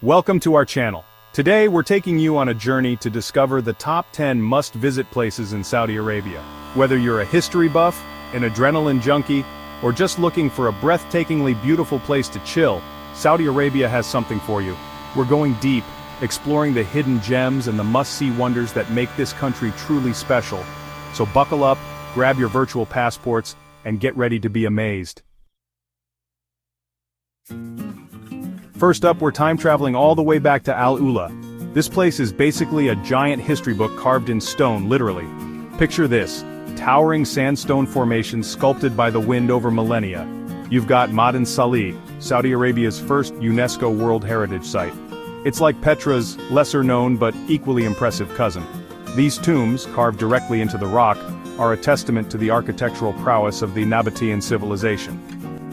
Welcome to our channel. Today we're taking you on a journey to discover the top 10 must-visit places in Saudi Arabia. Whether you're a history buff, an adrenaline junkie, or just looking for a breathtakingly beautiful place to chill, Saudi Arabia has something for you. We're going deep, exploring the hidden gems and the must-see wonders that make this country truly special. So buckle up, grab your virtual passports, and get ready to be amazed. First up, we're time-traveling all the way back to Al-Ula. This place is basically a giant history book carved in stone, literally. Picture this, towering sandstone formations sculpted by the wind over millennia. You've got Ma'dan Salih, Saudi Arabia's first UNESCO World Heritage Site. It's like Petra's lesser-known but equally impressive cousin. These tombs, carved directly into the rock, are a testament to the architectural prowess of the Nabatean civilization.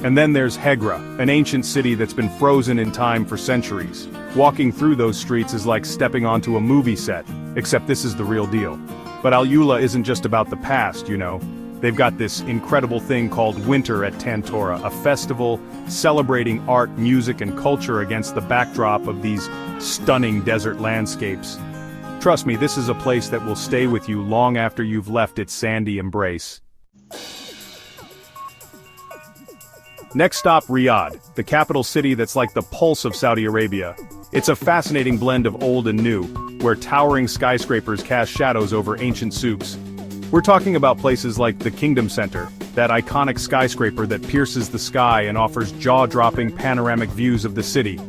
And then there's Hegra, an ancient city that's been frozen in time for centuries. Walking through those streets is like stepping onto a movie set, except this is the real deal. But Al-Ula isn't just about the past, you know. They've got this incredible thing called Winter at Tantora, a festival celebrating art, music, and culture against the backdrop of these stunning desert landscapes. Trust me, this is a place that will stay with you long after you've left its sandy embrace. Next stop, Riyadh, the capital city that's like the pulse of Saudi Arabia. It's a fascinating blend of old and new, where towering skyscrapers cast shadows over ancient souks. We're talking about places like the Kingdom Center, that iconic skyscraper that pierces the sky and offers jaw-dropping panoramic views of the city.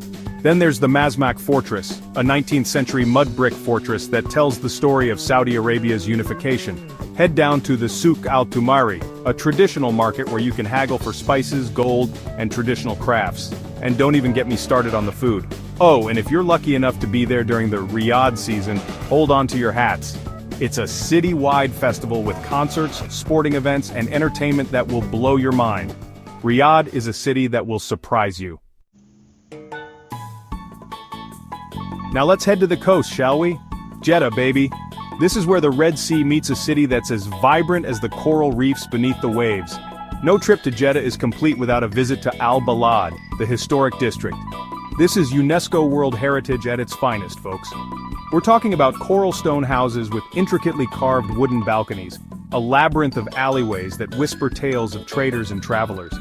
Then there's the Mazmak Fortress, a 19th century mud brick fortress that tells the story of Saudi Arabia's unification. Head down to the Souk al-Tumari, a traditional market where you can haggle for spices, gold, and traditional crafts. And don't even get me started on the food. Oh, and if you're lucky enough to be there during the Riyadh season, hold on to your hats. It's a city-wide festival with concerts, sporting events, and entertainment that will blow your mind. Riyadh is a city that will surprise you. Now let's head to the coast, shall we? Jeddah, baby. This is where the Red Sea meets a city that's as vibrant as the coral reefs beneath the waves. No trip to Jeddah is complete without a visit to Al-Balad, the historic district. This is UNESCO World Heritage at its finest, folks. We're talking about coral stone houses with intricately carved wooden balconies, a labyrinth of alleyways that whisper tales of traders and travelers.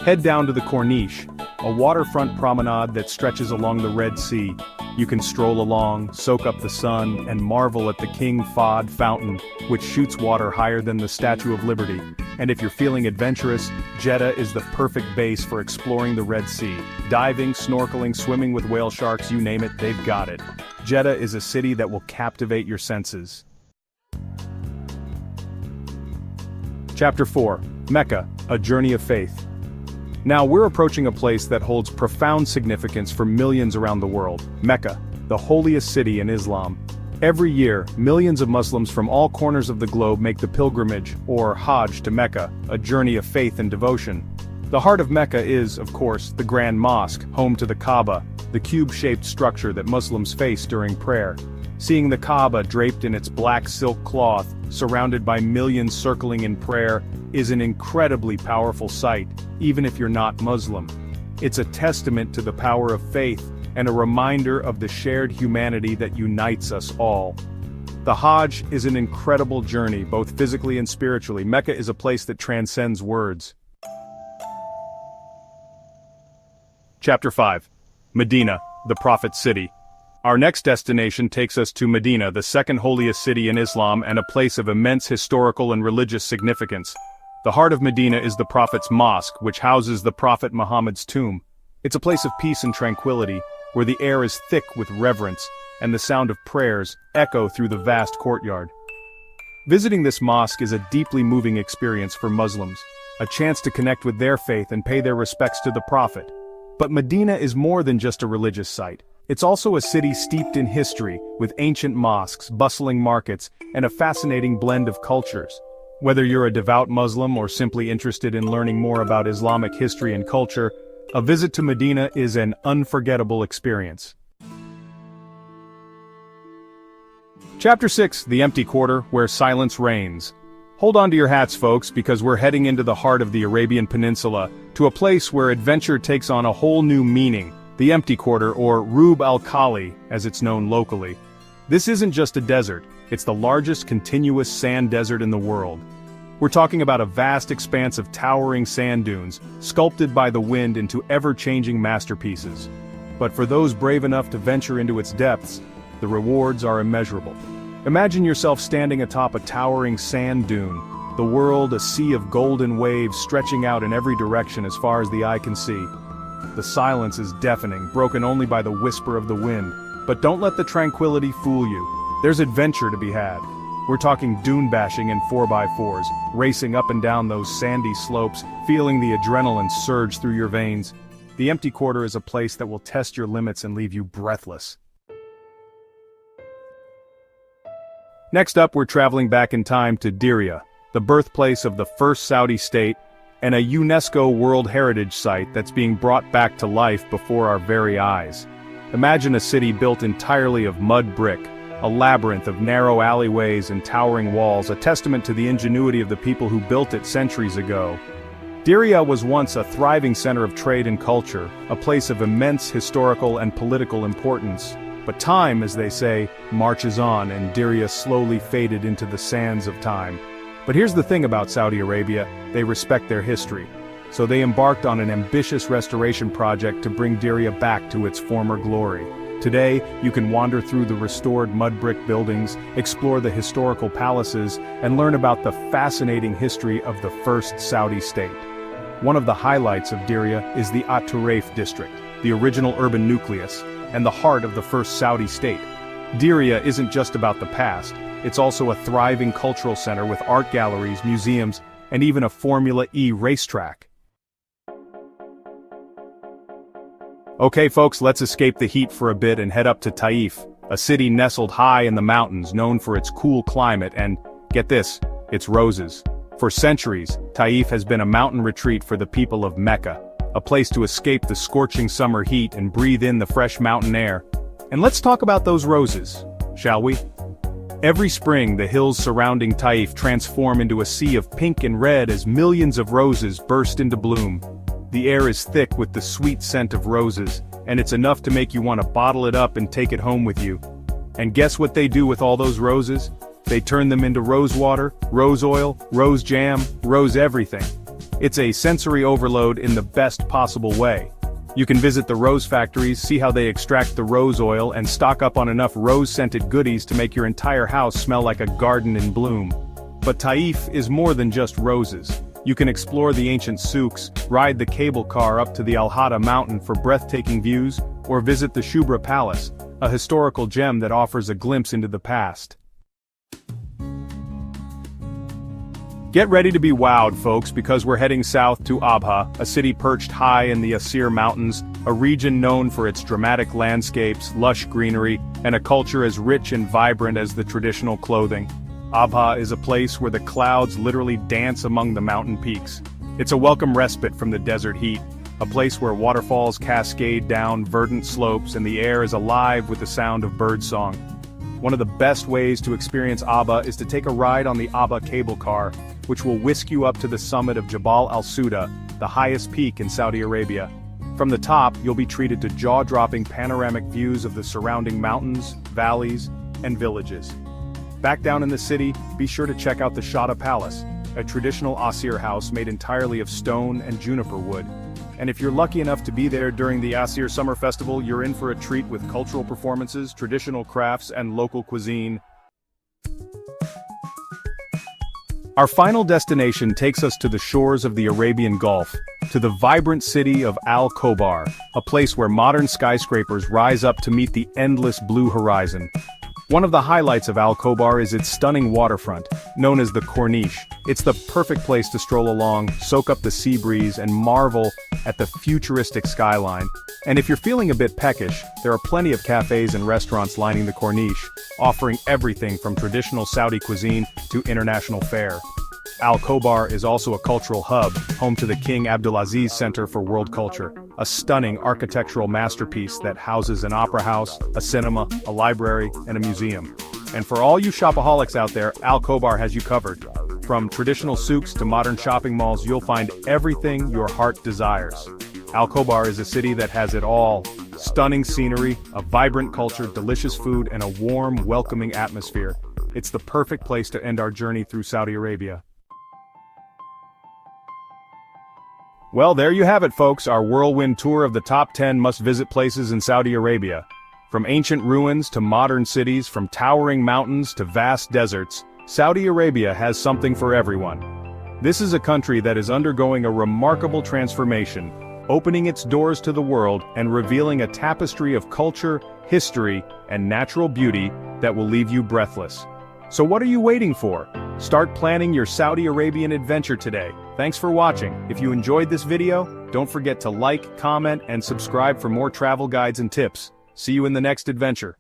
Head down to the Corniche, a waterfront promenade that stretches along the Red Sea. You can stroll along, soak up the sun, and marvel at the King Fahd fountain, which shoots water higher than the Statue of Liberty. And if you're feeling adventurous, Jeddah is the perfect base for exploring the Red Sea. Diving, snorkeling, swimming with whale sharks, you name it, they've got it. Jeddah is a city that will captivate your senses. Chapter 4. Mecca, a journey of faith. Now we're approaching a place that holds profound significance for millions around the world, Mecca, the holiest city in Islam. Every year, millions of Muslims from all corners of the globe make the pilgrimage, or Hajj, to Mecca, a journey of faith and devotion. The heart of Mecca is, of course, the Grand Mosque, home to the Kaaba, the cube-shaped structure that Muslims face during prayer. Seeing the Kaaba draped in its black silk cloth, surrounded by millions circling in prayer, is an incredibly powerful sight, even if you're not Muslim. It's a testament to the power of faith, and a reminder of the shared humanity that unites us all. The Hajj is an incredible journey, both physically and spiritually. Mecca is a place that transcends words. Chapter 5. Medina, the Prophet's City. Our next destination takes us to Medina, the second holiest city in Islam and a place of immense historical and religious significance. The heart of Medina is the Prophet's Mosque, which houses the Prophet Muhammad's tomb. It's a place of peace and tranquility, where the air is thick with reverence, and the sound of prayers echo through the vast courtyard. Visiting this mosque is a deeply moving experience for Muslims, a chance to connect with their faith and pay their respects to the Prophet. But Medina is more than just a religious site. It's also a city steeped in history, with ancient mosques, bustling markets, and a fascinating blend of cultures. Whether you're a devout Muslim or simply interested in learning more about Islamic history and culture, a visit to Medina is an unforgettable experience. Chapter 6, The Empty Quarter, Where Silence Reigns. Hold on to your hats, folks, because we're heading into the heart of the Arabian Peninsula, to a place where adventure takes on a whole new meaning. The Empty Quarter, or Rub al-Khali, as it's known locally. This isn't just a desert, it's the largest continuous sand desert in the world. We're talking about a vast expanse of towering sand dunes, sculpted by the wind into ever-changing masterpieces. But for those brave enough to venture into its depths, the rewards are immeasurable. Imagine yourself standing atop a towering sand dune, the world a sea of golden waves stretching out in every direction as far as the eye can see. The silence is deafening, broken only by the whisper of the wind. But don't let the tranquility fool you. There's adventure to be had. We're talking dune bashing in 4x4s, racing up and down those sandy slopes, feeling the adrenaline surge through your veins. The Empty Quarter is a place that will test your limits and leave you breathless. Next up, we're traveling back in time to Dera, the birthplace of the first Saudi state, and a UNESCO World Heritage Site that's being brought back to life before our very eyes. Imagine a city built entirely of mud brick, a labyrinth of narrow alleyways and towering walls, a testament to the ingenuity of the people who built it centuries ago. Dera was once a thriving center of trade and culture, a place of immense historical and political importance. But time, as they say, marches on, and Dera slowly faded into the sands of time. But here's the thing about Saudi Arabia, they respect their history. So they embarked on an ambitious restoration project to bring Dera back to its former glory. Today, you can wander through the restored mud brick buildings, explore the historical palaces, and learn about the fascinating history of the first Saudi state. One of the highlights of Dera is the Taif district, the original urban nucleus, and the heart of the first Saudi state. Dera isn't just about the past, it's also a thriving cultural center with art galleries, museums, and even a Formula E racetrack. Okay folks, let's escape the heat for a bit and head up to Taif, a city nestled high in the mountains known for its cool climate and, get this, its roses. For centuries, Taif has been a mountain retreat for the people of Mecca, a place to escape the scorching summer heat and breathe in the fresh mountain air. And let's talk about those roses, shall we? Every spring, the hills surrounding Taif transform into a sea of pink and red as millions of roses burst into bloom. The air is thick with the sweet scent of roses, and it's enough to make you want to bottle it up and take it home with you. And guess what they do with all those roses? They turn them into rose water, rose oil, rose jam, rose everything. It's a sensory overload in the best possible way. You can visit the rose factories, see how they extract the rose oil, and stock up on enough rose-scented goodies to make your entire house smell like a garden in bloom. But Taif is more than just roses. You can explore the ancient souks, ride the cable car up to the Al-Hada mountain for breathtaking views, or visit the Shubra Palace, a historical gem that offers a glimpse into the past. Get ready to be wowed, folks, because we're heading south to Abha, a city perched high in the Asir Mountains, a region known for its dramatic landscapes, lush greenery, and a culture as rich and vibrant as the traditional clothing. Abha is a place where the clouds literally dance among the mountain peaks. It's a welcome respite from the desert heat, a place where waterfalls cascade down verdant slopes and the air is alive with the sound of birdsong. One of the best ways to experience Abha is to take a ride on the Abha cable car, which will whisk you up to the summit of Jabal al-Suda, the highest peak in Saudi Arabia. From the top, you'll be treated to jaw-dropping panoramic views of the surrounding mountains, valleys, and villages. Back down in the city, be sure to check out the Shada Palace, a traditional Asir house made entirely of stone and juniper wood. And if you're lucky enough to be there during the Asir Summer Festival, you're in for a treat with cultural performances, traditional crafts, and local cuisine. Our final destination takes us to the shores of the Arabian Gulf, to the vibrant city of Khobar, a place where modern skyscrapers rise up to meet the endless blue horizon. One of the highlights of Khobar is its stunning waterfront, known as the Corniche. It's the perfect place to stroll along, soak up the sea breeze, and marvel at the futuristic skyline. And if you're feeling a bit peckish, there are plenty of cafes and restaurants lining the Corniche, offering everything from traditional Saudi cuisine to international fare. Khobar is also a cultural hub, home to the King Abdulaziz Center for World Culture, a stunning architectural masterpiece that houses an opera house, a cinema, a library, and a museum. And for all you shopaholics out there, Khobar has you covered. From traditional souks to modern shopping malls, you'll find everything your heart desires. Khobar is a city that has it all: Stunning scenery, a vibrant culture, delicious food, and a warm, welcoming atmosphere. It's the perfect place to end our journey through Saudi Arabia. Well, there you have it, folks, our whirlwind tour of the top 10 must-visit places in Saudi Arabia. From ancient ruins to modern cities, from towering mountains to vast deserts, Saudi Arabia has something for everyone. This is a country that is undergoing a remarkable transformation, opening its doors to the world and revealing a tapestry of culture, history, and natural beauty that will leave you breathless. So what are you waiting for? Start planning your Saudi Arabian adventure today. Thanks for watching. If you enjoyed this video, don't forget to like, comment, and subscribe for more travel guides and tips. See you in the next adventure.